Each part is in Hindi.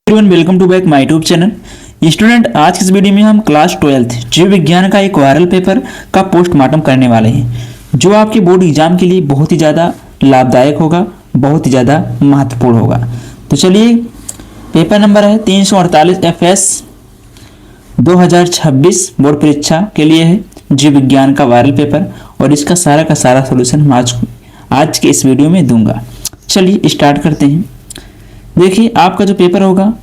Everyone welcome to back my YouTube channel. Student, आज की इस वीडियो में हम क्लास 12 जीव विज्ञान का एक वायरल पेपर का पोस्टमार्टम करने वाले हैं, जो आपके बोर्ड एग्जाम के लिए बहुत ही ज़्यादा लाभदायक होगा, बहुत ही ज़्यादा महत्वपूर्ण होगा। तो चलिए, पेपर नंबर है 348 FS 2026 बोर्ड परीक्षा के लिए है जीव विज्ञान का वायरल पेपर, और इसका सारा का सारा सोल्यूशन मैं आज के इस वीडियो में दूंगा। चलिए स्टार्ट करते हैं। देखिए, आपका जो पेपर होगा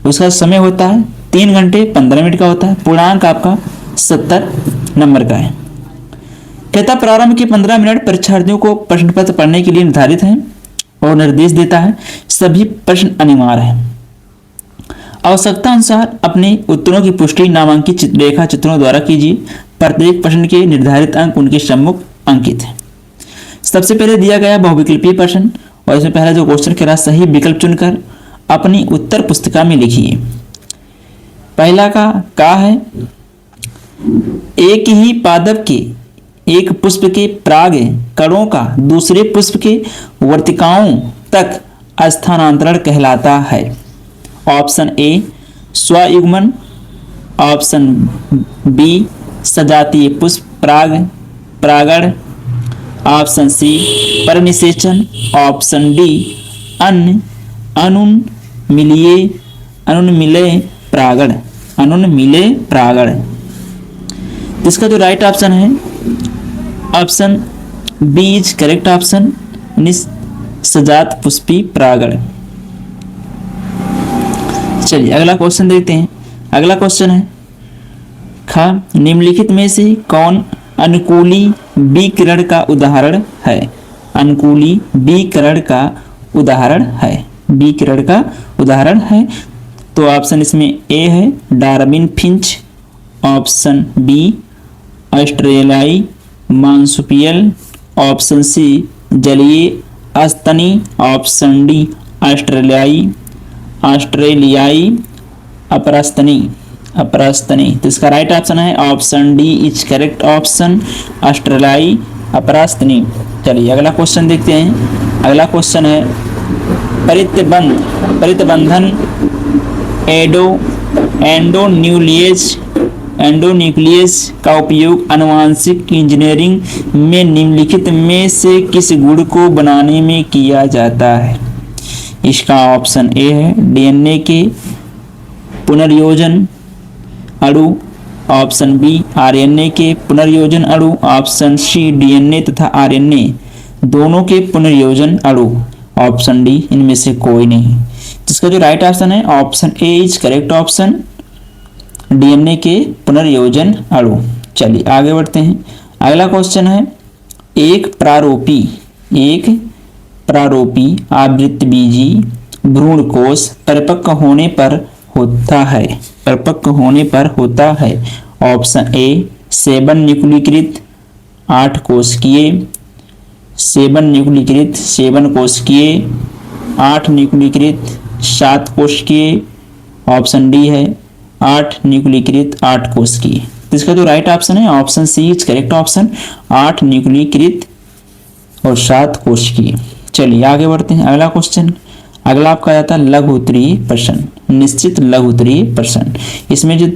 उसका समय होता है 3 घंटे 15 मिनट का होता है। पूर्णांक आपका 70 नंबर का है। कहता प्रारंभ के 15 मिनट परीक्षार्थियों को प्रश्न पत्र पढ़ने के लिए निर्धारित हैं और निर्देश देता है। सभी प्रश्न अनिवार्य है। आवश्यकता अनुसार अपने उत्तरों की पुष्टि नामांकित रेखा चित्रों द्वारा कीजिए। प्रत्येक प्रश्न के निर्धारित अंक उनके सम्मुख अंकित है। सबसे पहले दिया गया बहुविकल्पीय प्रश्न, और इसमें पहला जो क्वेश्चन कह रहा सही विकल्प चुनकर अपनी उत्तर पुस्तिका में लिखिए। पहला का है, एक ही पादप के एक पुष्प के पराग कणों का दूसरे पुष्प के वर्तिकाओं तक स्थानांतरण कहलाता है। ऑप्शन ए स्वयुग्मन, ऑप्शन बी सजातीय पुष्प परागण, ऑप्शन सी परनिषेचन, ऑप्शन डी अनुन्मिलय परागण। इसका जो राइट ऑप्शन है option B is correct option, सजात पुष्पी परागण। चलिए अगला क्वेश्चन देखते हैं। अगला क्वेश्चन है, खा निम्नलिखित में से कौन अनुकूली विकिरण का उदाहरण है? अनुकूली विकिरण का उदाहरण है। तो ऑप्शन इसमें ए है डार्विन फिंच, ऑप्शन बी ऑस्ट्रेलियाई मार्सुपियल, ऑप्शन सी जलीय अस्तनी, ऑप्शन डी ऑस्ट्रेलियाई अपरास्तनी। तो इसका राइट ऑप्शन है option D is correct option, ऑस्ट्रेलियाई अपरास्तनी। चलिए अगला क्वेश्चन देखते हैं। अगला क्वेश्चन है, परितबंधन एंडोन्यूक्लियस का उपयोग आनुवंशिक इंजीनियरिंग में निम्नलिखित में से किस गुण को बनाने में किया जाता है? इसका ऑप्शन ए है डीएनए के पुनर्योजन अणु, ऑप्शन बी आरएनए के पुनर्योजन अणु, ऑप्शन सी डीएनए तथा आरएनए दोनों के पुनर्योजन अणु, ऑप्शन डी इनमें से कोई नहीं। जिसका जो राइट ऑप्शन है option A is correct option, DNA के पुनर्योजन अणु। चलिए आगे बढ़ते हैं। अगला क्वेश्चन है, एक प्रारूपी आवृतबीजी भ्रूणकोश परिपक्व होने पर होता है। ऑप्शन ए 7 न्यूक्लीकृत 8 कोशिकीय, 7 न्यूक्लीकृत 7 कोशिकीय, 8 न्यूक्लीकृत 7 कोशिकीय, ऑप्शन डी है 8 न्यूक्लीकृत 8 कोशिकीय। इसका जो राइट ऑप्शन है option C is correct option, 8 न्यूक्लीकृत और 7 कोशिकीय। चलिए आगे बढ़ते हैं। अगला क्वेश्चन, अगला आपका आता है लघु उत्तरीय प्रश्न, निश्चित लघु उत्तरीय प्रश्न। इसमें जो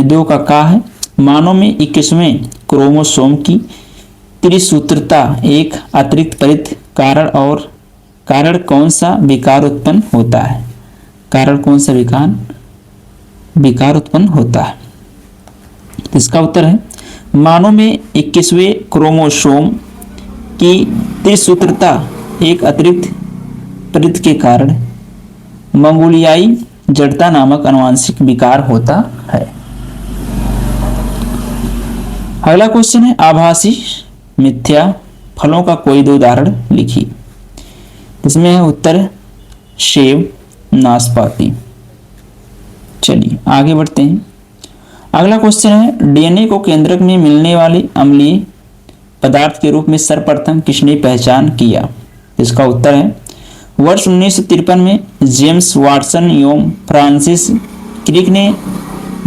दो का है, मानव में 21वें क्रोमोसोम की त्रिसूत्रता एक अतिरिक्त परित कारण कौन सा विकार उत्पन्न होता है? कारण कौन सा विकार उत्पन्न होता है? इसका उत्तर है, मानव में 21वें क्रोमोसोम की त्रिसूत्रता एक अतिरिक्त परित के कारण मंगोलियाई जड़ता नामक आनुवंशिक विकार होता है। अगला क्वेश्चन है, आभासी मिथ्या फलों का कोई 2 उदाहरण लिखिए। इसमें है उत्तर सेब, नाशपाती। चलिए आगे बढ़ते हैं। अगला क्वेश्चन है, डीएनए को केंद्रक में मिलने वाले अम्लीय पदार्थ के रूप में सर्वप्रथम किसने पहचान किया? इसका उत्तर है, वर्ष 1953 में जेम्स वाटसन एवं फ्रांसिस क्रिक ने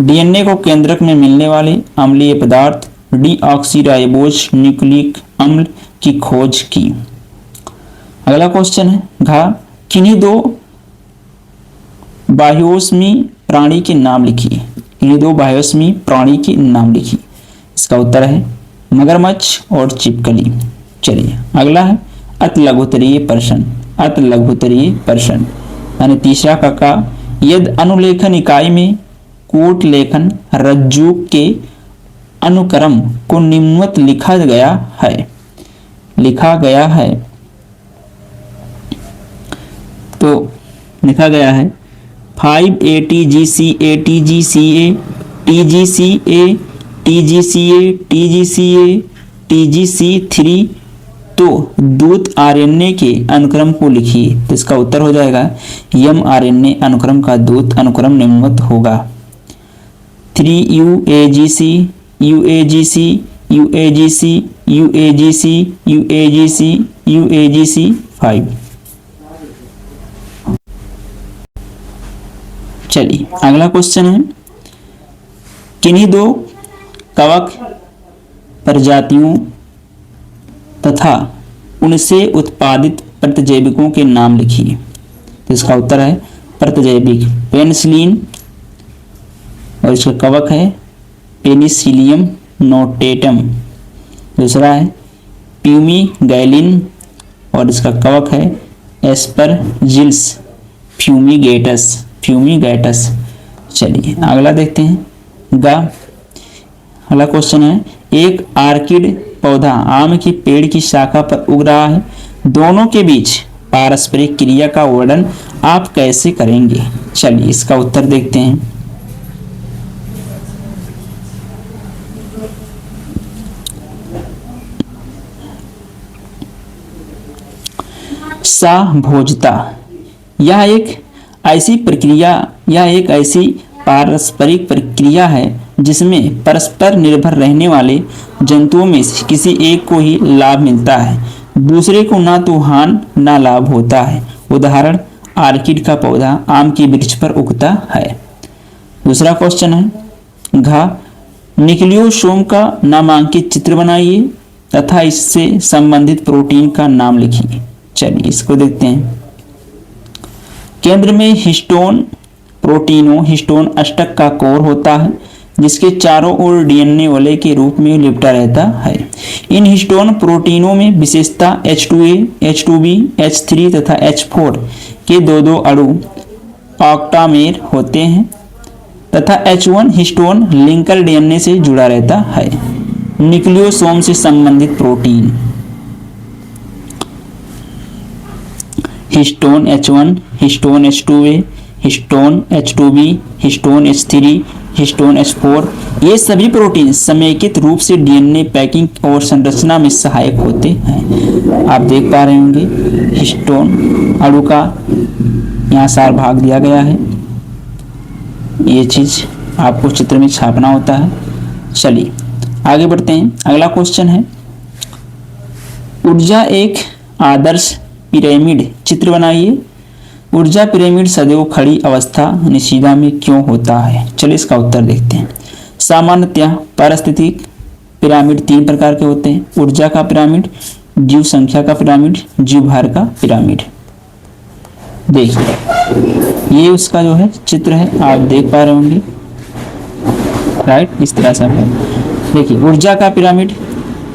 डीएनए को केंद्रक में मिलने वाले अम्लीय पदार्थ डीऑक्सीराइबोज न्यूक्लिक अम्ल की खोज की। अगला क्वेश्चन है, किन्हीं दो बाह्योष्मी प्राणी के नाम लिखिए। इन्हीं दो बाह्योष्मी प्राणी के नाम लिखिए। इसका उत्तर है मगरमच्छ और छिपकली। चलिए अगला है अति लघुत्तरीय प्रश्न। अति लघुत्तरीय प्रश्न यानी तीसरा का यदि अनुलेखन इकाई में कूट लेखन रज्जु के अनुक्रम को निम्नवत लिखा गया है तो लिखा गया है 5 TGCA तो दूत आरएनए के अनुक्रम को लिखिए। तो इसका उत्तर हो जाएगा यम आरएनए अनुक्रम का दूत अनुक्रम निम्नवत होगा 3 UAGC 5। चलिए अगला क्वेश्चन है किन्हीं दो कवक प्रजातियों तथा उनसे उत्पादित प्रतिजैविकों के नाम लिखिए। तो इसका उत्तर है प्रतिजैविक पेनिसिलिन और इसका कवक है पेनिसिलियम नोटेटम। दूसरा है प्यूमीगैलिन और इसका कवक है एस्परजिल्स फ्यूमीगेटस। चलिए अगला देखते हैं अगला क्वेश्चन है एक आर्किड पौधा आम के पेड़ की शाखा पर उग रहा है, दोनों के बीच पारस्परिक क्रिया का वर्णन आप कैसे करेंगे। चलिए इसका उत्तर देखते हैं। सहभोजता यह एक ऐसी पारस्परिक प्रक्रिया है जिसमें परस्पर निर्भर रहने वाले जंतुओं में से किसी एक को ही लाभ मिलता है, दूसरे को ना तो हानि ना लाभ होता है। उदाहरण आर्किड का पौधा आम के वृक्ष पर उगता है। दूसरा क्वेश्चन है घ न्यूक्लियोसोम का नामांकित चित्र बनाइए तथा इससे संबंधित प्रोटीन का नाम लिखिए। चलिए इसको देखते हैं। केंद्र में हिस्टोन अष्टक का कोर होता है जिसके चारों ओर डीएनए वलय के रूप में लिपटा रहता है। इन हिस्टोन प्रोटीनों में विशेषता H2A, H2B, H3 तथा H4 के दो अणु ऑक्टामेर होते हैं तथा H1 हिस्टोन लिंकर डीएनए से जुड़ा रहता है। न्यूक्लियोसोम से संबंधित protein histone H1, histone H2A, histone H2B, histone H3, histone H4 ये सभी प्रोटीन समेकित रूप से डीएनए पैकिंग और संरचना में सहायक होते हैं। आप देख पा रहे होंगे हिस्टोन अणु का यहाँ सार भाग दिया गया है। ये चीज आपको चित्र में छापना होता है। चलिए आगे बढ़ते हैं। अगला क्वेश्चन है ऊर्जा एक आदर्श पिरामिड चित्र बनाइए। ऊर्जा पिरामिड सदैव खड़ी अवस्था निशिदा में क्यों होता है। चलिए इसका उत्तर देखते हैं। सामान्यतः पारिस्थितिक पिरामिड 3 प्रकार के होते हैं। ऊर्जा का पिरामिड, जीव संख्या का पिरामिड, जीव भार का पिरामिड। देखिए ये उसका जो है चित्र है, आप देख पा रहे होंगे। राइट इस तरह से है। देखिए ऊर्जा का पिरामिड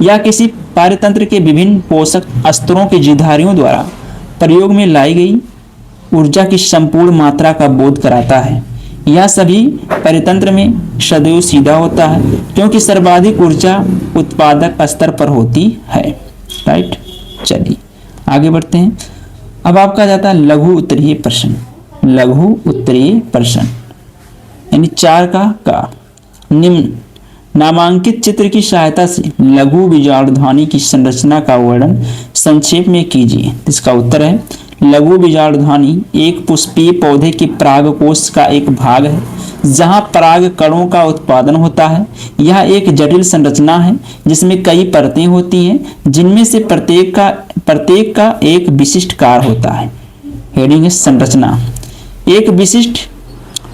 या किसी पारतंत्र के विभिन्न पोषक स्तरों के जीवधारियों द्वारा प्रयोग में लाई गई ऊर्जा की संपूर्ण मात्रा का बोध कराता है। यह सभी परितंत्र में सदैव सीधा होता है क्योंकि सर्वाधिक ऊर्जा उत्पादक स्तर पर होती है। राइट चलिए आगे बढ़ते हैं। अब आपका जाता है लघु उत्तरीय प्रश्न। लघु उत्तरीय प्रश्न यानी 4 का निम्न नामांकित चित्र की सहायता से लघु बीजाणुध्वनि की संरचना का वर्णन संक्षेप में कीजिए। इसका उत्तर है लघु बीजाणुध्वनि एक पुष्पीय पौधे के परागकोश का एक भाग है जहां पराग कणों का उत्पादन होता है। यह एक जटिल संरचना है जिसमें कई परतें होती हैं जिनमें से प्रत्येक का एक विशिष्ट कार्य होता है। हेडिंग है संरचना। एक विशिष्ट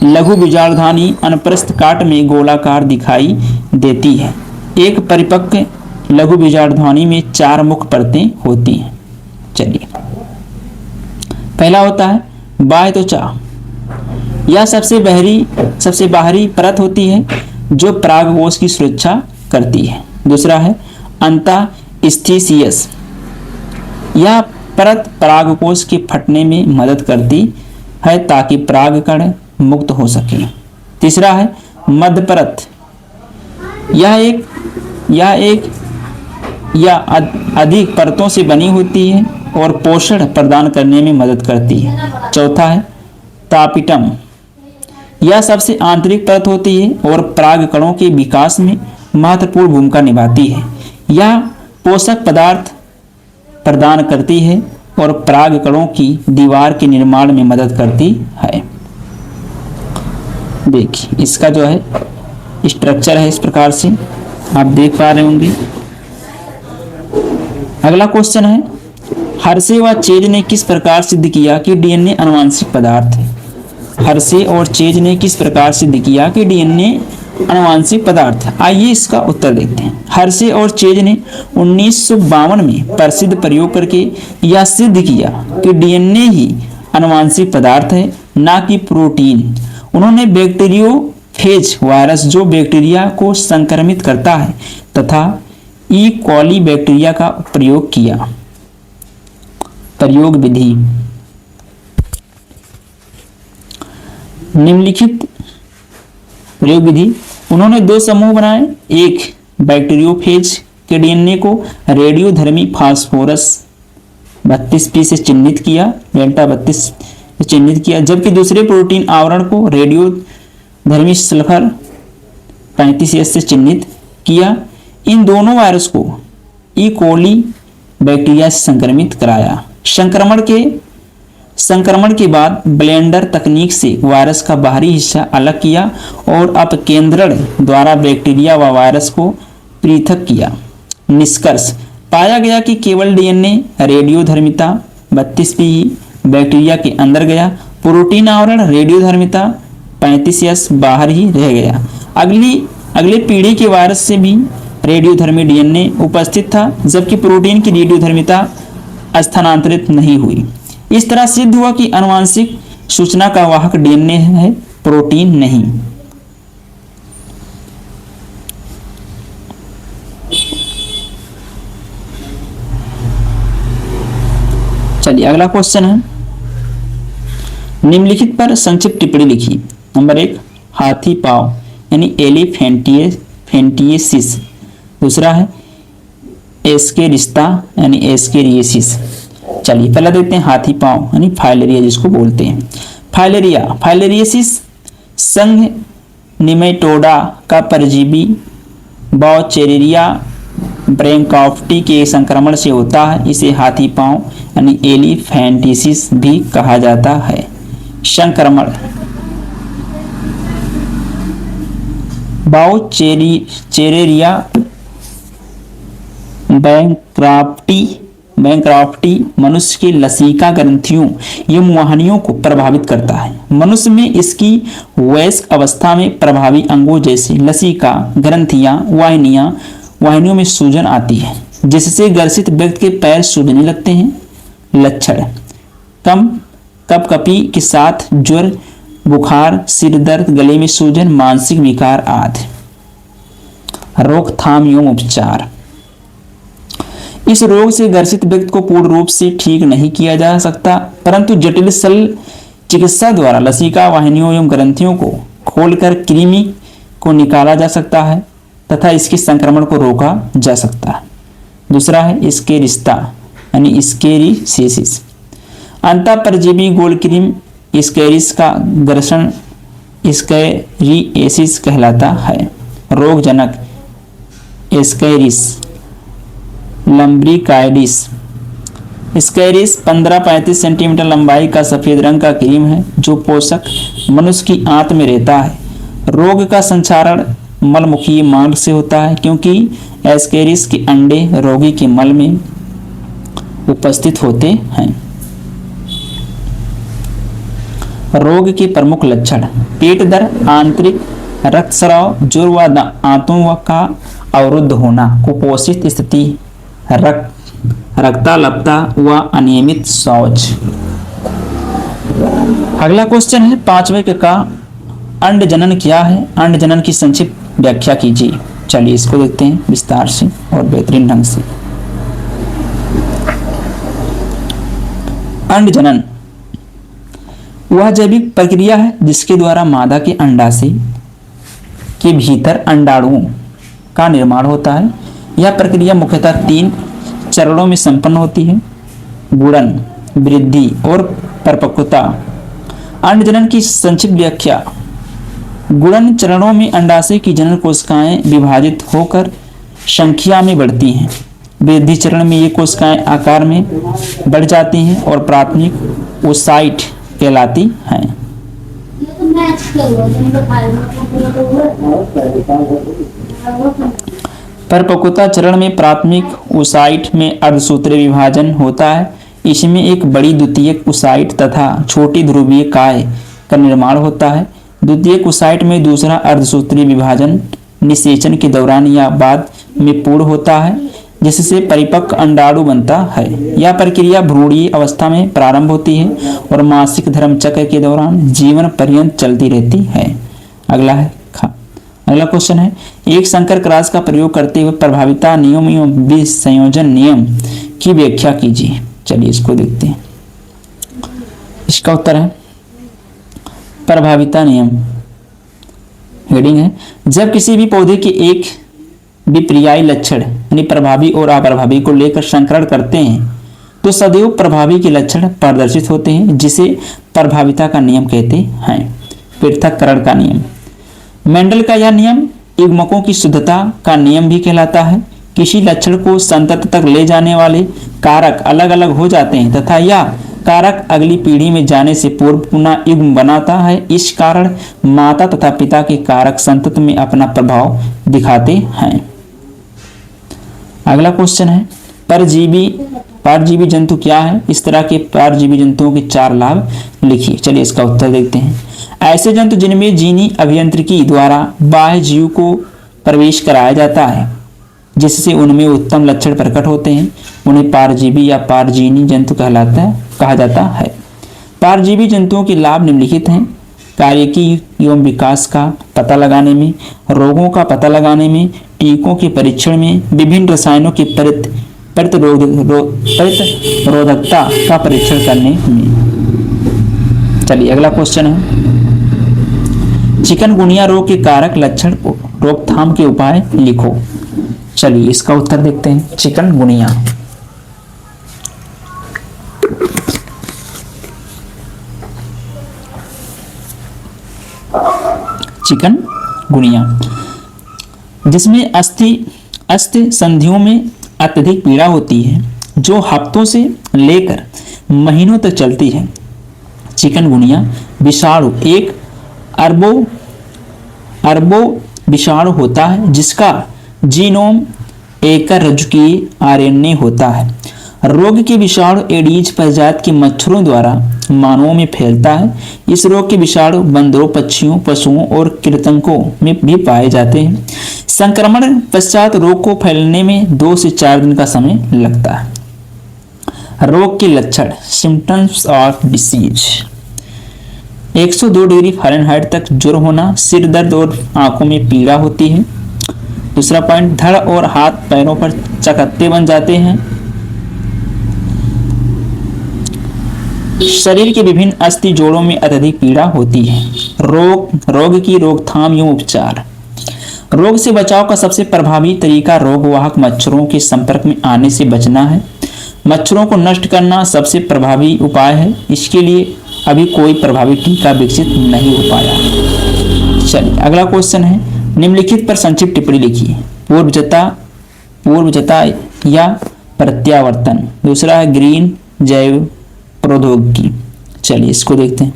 लघु बीजाणुध्वनि अनप्रस्थ काट में गोलाकार दिखाई देती है। एक परिपक्व लघु बीजाणुध्वनि में 4 मुख्य परतें होती हैं। चलिए पहला होता है बाह्य त्वचा। यह सबसे बाहरी परत होती है जो परागकोश की सुरक्षा करती है। दूसरा है अंतःस्थिशियस, यह परत परागकोश के फटने में मदद करती है ताकि परागकण मुक्त हो सके। तीसरा है मध्य परत, यह एक या अधिक परतों से बनी होती है और पोषण प्रदान करने में मदद करती है। चौथा है तापिटम, यह सबसे आंतरिक परत होती है और परागकणों के विकास में महत्वपूर्ण भूमिका निभाती है। यह पोषक पदार्थ प्रदान करती है और परागकणों की दीवार के निर्माण में मदद करती है। देखिए इसका जो है स्ट्रक्चर है, इस प्रकार से आप देख पा रहे होंगे। अगला क्वेश्चन है हर्शे व चेज ने किस प्रकार सिद्ध किया कि डीएनए आनुवंशिक पदार्थ है। हर्शे और चेज ने किस प्रकार सिद्ध किया कि डीएनए आनुवंशिक पदार्थ है। आइए इसका उत्तर देखते हैं। हर्शे और चेज ने 1952 में प्रसिद्ध प्रयोग करके यह सिद्ध किया कि डीएनए ही आनुवंशिक पदार्थ है, ना कि प्रोटीन। उन्होंने बैक्टीरियोफेज वायरस जो बैक्टीरिया को संक्रमित करता है तथा ई कॉली बैक्टीरिया का प्रयोग किया। प्रयोग विधि, निम्नलिखित प्रयोग विधि। उन्होंने दो समूह बनाए, एक बैक्टीरियोफेज के डीएनए को रेडियोधर्मी फास्फोरस 32p से चिन्हित किया, डेल्टा 32 से चिन्हित किया, जबकि दूसरे प्रोटीन आवरण को रेडियोधर्मी सल्फर 35s से चिन्हित किया। इन दोनों वायरस को ई कोली बैक्टीरिया से संक्रमित कराया। संक्रमण के बाद ब्लेंडर तकनीक से वायरस का बाहरी हिस्सा अलग किया और अपकेंद्रण द्वारा बैक्टीरिया व वायरस को पृथक किया। निष्कर्ष, पाया गया कि केवल डीएनए रेडियोधर्मिता 32p ही बैक्टीरिया के अंदर गया, प्रोटीन आवरण रेडियोधर्मिता 35s बाहर ही रह गया। अगली पीढ़ी के वायरस से भी रेडियोधर्मी डीएनए उपस्थित था, जबकि प्रोटीन की रेडियोधर्मिता स्थानांतरित नहीं हुई। इस तरह सिद्ध हुआ कि आनुवंशिक सूचना का वाहक डीएनए है, प्रोटीन नहीं। चलिए अगला क्वेश्चन है, निम्नलिखित पर संक्षिप्त टिप्पणी लिखिए। नंबर 1 हाथी पांव यानी एलिफेंटिएसिस। दूसरा है एस्केरिस्ता यानी एस्केरिएसिस। चलिए पहला देखते हैं हाथी पांव यानी फाइलेरिया जिसको बोलते हैं। फाइलेरिएसिस संघ निमेटोडा का परजीवी बाउचेरिया ब्रैंकाफ्टी के संक्रमण से होता है। इसे हाथी पांव यानी एलिफेंटिएसिस भी कहा जाता है। संक्रमण बाउचेरिया बैंक्राफ्टी मनुष्य की लसिका ग्रंथियों एवं वाहिनियों को प्रभावित करता है। मनुष्य में इसकी वयस्क अवस्था में प्रभावी अंगों जैसे लसिका ग्रंथियां वाहिनियों में सूजन आती है, जिससे ग्रसित व्यक्ति के पैर सूजने लगते हैं। लक्षण कपकपी के साथ ज्वर, बुखार, सिर दर्द, गले में सूजन, मानसिक विकार आदि। रोकथाम एवं उपचार, इस रोग से ग्रसित व्यक्ति को पूर्ण रूप से ठीक नहीं किया जा सकता, परंतु जटिल शल्य चिकित्सा द्वारा लसिका वाहिनियों एवं ग्रंथियों को खोलकर कृमि को निकाला जा सकता है तथा इसके संक्रमण को रोका जा सकता है। दूसरा है स्केरिस्ता यानी स्केरिसिस। अंतःपरजीवी गोलकृमि स्केरिस का ग्रसन स्केरिएसिस कहलाता है। रोगजनक स्केरिस लम्ब्रिकाइडिस। स्केरिस 15-35 सेंटीमीटर लंबाई का सफेद रंग का कृमि है जो पोषक मनुष्य की आंत में रहता है। रोग का संचारण मलमुखीय मार्ग से होता है, क्योंकि एस्केरिस के अंडे रोगी के मल में उपस्थित होते हैं। रोग के प्रमुख लक्षण पेट दर्द, आंतरिक रक्तस्राव, जोर व आंतों का अवरुद्ध होना, कुपोषित स्थिति, रक्ताल्पता व अनियमित शौच। अगला क्वेश्चन है 5वें का अंड जनन क्या है? अंड जनन की संक्षिप्त व्याख्या कीजिए। चलिए इसको देखते हैं विस्तार से और बेहतरीन ढंग से। अंड जनन वह जैविक प्रक्रिया है जिसके द्वारा मादा के अंडाशय के भीतर अंडाणुओं का निर्माण होता है। यह प्रक्रिया मुख्यतः 3 चरणों में संपन्न होती है: गुणन, वृद्धि और परिपक्वता। अंड जनन की संक्षिप्त व्याख्या: गुणन चरणों में अंडाशय की जनन कोशिकाएं विभाजित होकर संख्या में बढ़ती हैं। वृद्धि चरण में ये कोशिकाएं आकार में बढ़ जाती हैं और प्राथमिक ओसाइट कहलाती हैं। परिपक्वता चरण में प्राथमिक ओसाइट में अर्धसूत्रीय विभाजन होता है। इसमें एक बड़ी द्वितीयक ओसाइट तथा छोटी ध्रुवीय काय का निर्माण होता है। द्वितीयक ओसाइट में दूसरा अर्धसूत्रीय विभाजन निषेचन के दौरान या बाद में पूर्ण होता है, जिससे परिपक्व अंडाणु बनता है। यह प्रक्रिया भ्रूणीय अवस्था में प्रारंभ होती है और मासिक धर्म चक्र के दौरान जीवन पर्यंत चलती रहती है। अगला क्वेश्चन है, एक संकर क्रॉस का प्रयोग करते हुए प्रभाविता नियम एवं विसंयोजन नियम की व्याख्या कीजिए। चलिए इसको देखते हैं। इसका उत्तर है प्रभाविता नियम। हेडिंग है, जब किसी भी पौधे के एक विपर्यायी लक्षण यानी प्रभावी और अप्रभावी को लेकर संकरण करते हैं तो सदैव प्रभावी के लक्षण प्रदर्शित होते हैं, जिसे प्रभाविता का नियम कहते हैं। पृथक्करण का नियम। मेंडल का यह नियम युग्मकों की शुद्धता का नियम भी कहलाता है। किसी लक्षण को संतति तक ले जाने वाले कारक अलग अलग हो जाते हैं तथा यह कारक अगली पीढ़ी में जाने से पूर्व पुनः युग्म बनाता है। इस कारण माता तथा पिता के कारक संतति में अपना प्रभाव दिखाते हैं। अगला क्वेश्चन है, परजीवी जंतु क्या है? इस तरह के परजीवी जंतुओं के 4 लाभ लिखिए। चलिए इसका उत्तर देखते हैं। ऐसे जंतु जिनमें जीनी अभियांत्रिकी द्वारा बाह्य जीव को प्रवेश कराया जाता है, जिससे उनमें उत्तम लक्षण प्रकट होते हैं, उन्हें परजीवी या परजीवी जंतु कहा जाता है। परजीवी जंतुओं के लाभ निम्नलिखित हैं: कार्यकी एवं विकास का पता लगाने में, रोगों का पता लगाने में, टीकों के परीक्षण में, विभिन्न रसायनों की प्रतिरोधकता का परीक्षण करने में। चलिए अगला क्वेश्चन है, चिकनगुनिया रोग के कारक, लक्षण, रोकथाम के उपाय लिखो। चलिए इसका उत्तर देखते हैं। चिकनगुनिया जिसमें अस्थि संधियों में अत्यधिक पीड़ा होती है, जो हफ्तों से लेकर महीनों तक चलती है। चिकनगुनिया विषाणु एक अरबों विषाणु होता है, जिसका जीनोम एकरज्जुकीय आरएनए होता है। रोग के विषाणु एडीज प्रजाति के मच्छरों द्वारा मानवों में फैलता है। इस रोग के विषाणु बंदरों, पक्षियों, पशुओं और कृंतकों में भी पाए जाते हैं। संक्रमण पश्चात रोग को फैलने में 2 से 4 दिन का समय लगता है। रोग के लक्षण, symptoms of disease: 102 degree Fahrenheit तक ज्वर होना, सिर दर्द और आंखों में पीड़ा होती है। दूसरा पॉइंट, धड़ और हाथ पैरों पर चकत्ते बन जाते हैं। शरीर के विभिन्न अस्थि जोड़ों में अत्यधिक पीड़ा होती है। रोग की रोकथाम एवं उपचार: रोग से बचाव का सबसे प्रभावी तरीका रोगवाहक मच्छरों के संपर्क में आने से बचना है। मच्छरों को नष्ट करना सबसे प्रभावी उपाय है। इसके लिए अभी कोई प्रभावी टीका विकसित नहीं हो पाया। चलिए अगला क्वेश्चन है, निम्नलिखित पर संक्षिप्त टिप्पणी लिखिए। पूर्वजता या प्रत्यावर्तन। दूसरा है ग्रीन जैव प्रौद्योगिकी। चलिए इसको देखते हैं।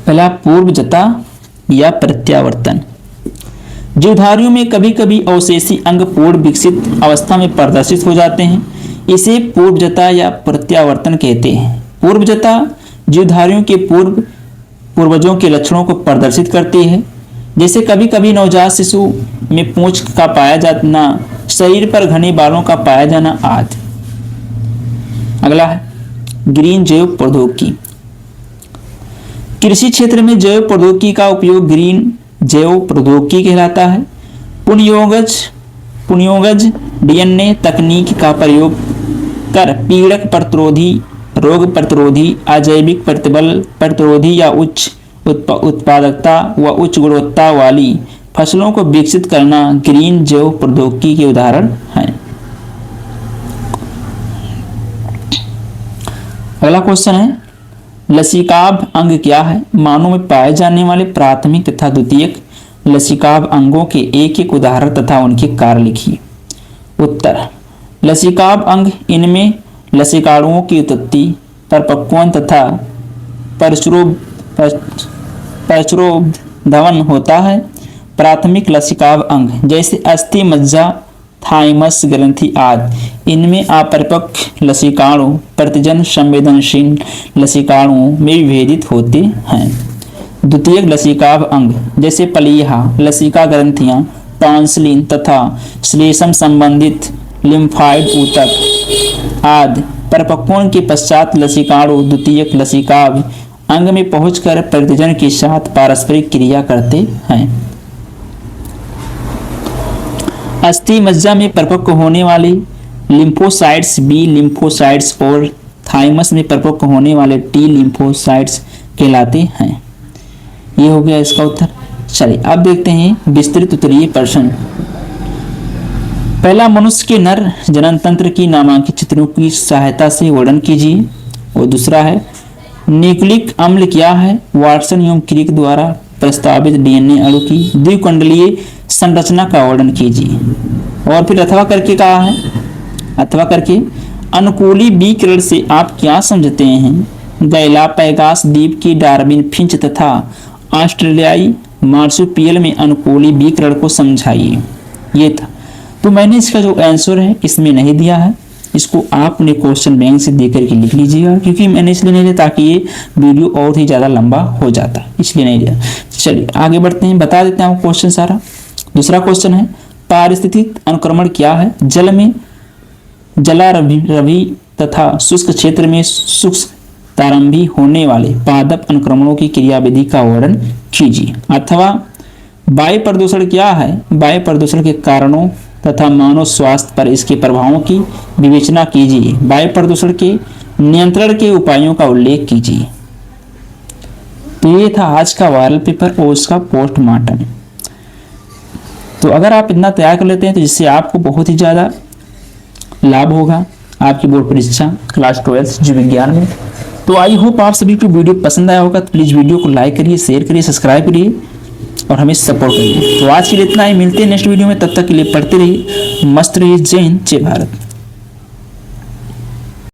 पहला पूर्वजता या प्रत्यावर्तन। जीवधारियों में कभी कभी अवशेषी अंग पूर्ण विकसित अवस्था में प्रदर्शित हो जाते हैं। इसे पूर्वजता या प्रत्यावर्तन कहते हैं। पूर्वजता जीवधारियों के पूर्वजों के लक्षणों को प्रदर्शित करती है, जैसे कभी कभी नवजात शिशु में पूंछ का पाया जाना, शरीर पर घने बालों का पाया जाना आदि। अगला है ग्रीन जैव प्रौद्योगिकी। कृषि क्षेत्र में जैव प्रौद्योगिकी का उपयोग ग्रीन जैव प्रौद्योगिकी कहलाता है। पुनर्योगज डीएनए तकनीक का प्रयोग कर पीड़क प्रतिरोधी, रोग प्रतिरोधी, अजैविक प्रतिबल प्रतिरोधी या उच्च उत्पादकता व उच्च गुणवत्ता वाली फसलों को विकसित करना ग्रीन जैव प्रौद्योगिकी के उदाहरण हैं। अगला क्वेश्चन है, लसिकाभ अंग क्या है? मानव में पाए जाने वाले प्राथमिक तथा द्वितीयक लसिकाभ अंगों के एक एक उदाहरण तथा उनके कार्य लिखिए। उत्तर, लसिकाभ अंग, इनमें लसिकाणुओं की उत्पत्ति, परिपक्वन तथा प्रचुरोधवन होता है। प्राथमिक लसिकाभ अंग जैसे अस्थि मज्जा, थाइमस ग्रंथि आदि, इनमें अपरिपक्व लसिकाणु प्रतिजन संवेदनशील लसिकाणुओं में विभेदित होते हैं। द्वितीयक लसिकाभ अंग जैसे प्लीहा, लसिका ग्रंथियां, टॉन्सिलिन तथा श्लेष्म संबंधित लिम्फाइड ऊतक आदि परिपक्वन के पश्चात लसिकाणु द्वितीयक लसिकाभ अंग में पहुंचकर प्रतिजन के साथ पारस्परिक क्रिया करते हैं। अस्थि मज्जा में परिपक्व होने वाले लिम्फोसाइट्स बी लिम्फोसाइट्स और थाइमस में परिपक्व होने वाले टी लिम्फोसाइट्स कहलाते हैं। ये हो गया इसका उत्तर। चलिए अब देखते हैं विस्तृत उत्तरीय प्रश्न। पहला, मनुष्य के नर जनन तंत्र की नामांकित चित्रों की सहायता से वर्णन कीजिए। और दूसरा है, न्यूक्लिक अम्ल क्या है? वाटसन एवं क्रिक द्वारा प्रस्तावित डीएनए अणु की द्विकुंडलीय संरचना का वर्णन कीजिए। और फिर अथवा करके कहा है, अथवा करके अनुकूली विकिरण से आप क्या समझते हैं? गैलापैगोस द्वीप की डार्विन फिंच तथा ऑस्ट्रेलियाई मार्सुपियल में अनुकूली विकिरण को समझाइए। ये था। तो मैंने इसका जो आंसर है इसमें नहीं दिया है, इसको आपने क्वेश्चन बैंक से देकर के लिख लीजिएगा, क्योंकि मैंने इसलिए नहीं दिया ताकि ये वीडियो और ही ज़्यादा लंबा हो जाता, इसलिए नहीं दिया। चलिए आगे बढ़ते हैं, बता देते हैं क्वेश्चन सारा। दूसरा क्वेश्चन है, पारिस्थितिक अनुक्रमण क्या है? जल में जलारभी तथा शुष्क क्षेत्र में शुष्क तारंभी होने वाले पादप अनुक्रमणों की क्रियाविधि का वर्णन कीजिए। अथवा वायु प्रदूषण क्या है? वायु प्रदूषण के कारणों तथा मानव स्वास्थ्य पर इसके प्रभावों की विवेचना कीजिए। वायु प्रदूषण के नियंत्रण के उपायों का उल्लेख कीजिए। तो ये था आज का वायरल पेपर और उसका पोस्टमार्टम। तो अगर आप इतना तैयार कर लेते हैं तो जिससे आपको बहुत ही ज़्यादा लाभ होगा आपकी बोर्ड परीक्षा क्लास 12 जीव विज्ञान में। तो आई होप आप सभी को वीडियो पसंद आया होगा। तो प्लीज़ वीडियो को लाइक करिए, शेयर करिए, सब्सक्राइब करिए और हमें सपोर्ट करिए। तो आज के लिए इतना ही, मिलते हैं नेक्स्ट वीडियो में। तब तक के लिए पढ़ते रहिए, मस्त रहिए। जय हिंद, जय भारत।